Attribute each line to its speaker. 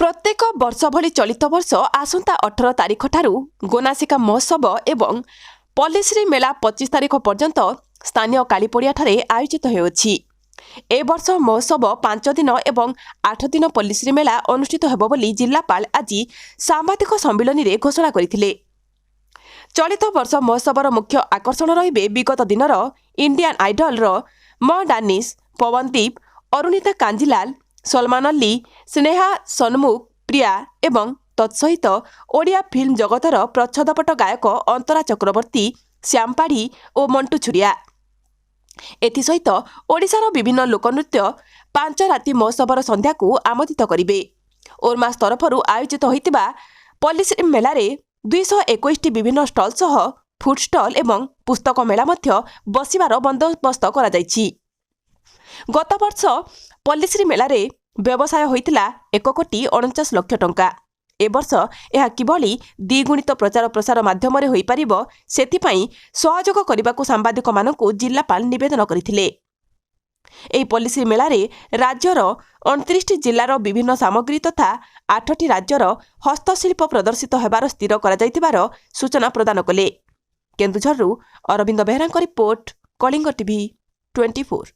Speaker 1: प्रत्येक वर्ष भली चलित वर्ष आसंता 18 तारिख ठारू गोनासिका महोत्सव एवं पल्लीश्री मेला 25 तारिख पर्यंत स्थानीय कालीपड़िया ठारे आयोजित होउछि। ए वर्ष महोत्सव 5 दिन एवं 8 दिन पल्लीश्री मेला अनुष्ठित हेबो बोली जिल्लापाल आज सांबादिक सम्मेलन रे घोषणा करथिले। चलित वर्ष महोत्सवर मुख्य आकर्षण रहिबे विगत दिनर इंडियन आइडल रो म डानिश, पवनदीप, अरुणिता कांजीलाल, सलमान अली, स्नेहा सन्मुख, प्रिया एवं तत्सहित ओडिया फिल्म जगतर प्रच्छदपट गायक अंतरा चक्रवर्ती, श्यामपाढ़ी और मंटू छुरिया। एसहित ओडिशार विभिन्न लोकनृत्य 5 राति महोत्सवर संध्या को आमोदित करिवे। ओरमास तरफरु आयोजित होइतिबा पल्लीश्री मेलारे 221 विभिन्न स्टल सह फूड स्टल एवं पुस्तक मेला मध्य बसिबार बंदोबस्त करा जायछि। गत वर्ष पल्लीश्री मेलारे व्यवसाय होइतिला 1,49,00,000 टंका। ए वर्ष यह किभली द्विगुणित प्रचार प्रसार माध्यम होई परिबो सेथिपई सहयोग करबाकू सांबादिक मानकू जिल्लापाल निवेदन करथिले। एही पल्लीश्री मेलारे राज्यर 29 जिल्लार विभिन्न सामग्री तथा 8 राज्यर हस्तशिल्प प्रदर्शित हेबार स्थिर करा जायतिबार सूचना प्रदान कले। केन्दुझररू अरविंद बेहरांक रिपोर्ट, कलिंग टीवी 24।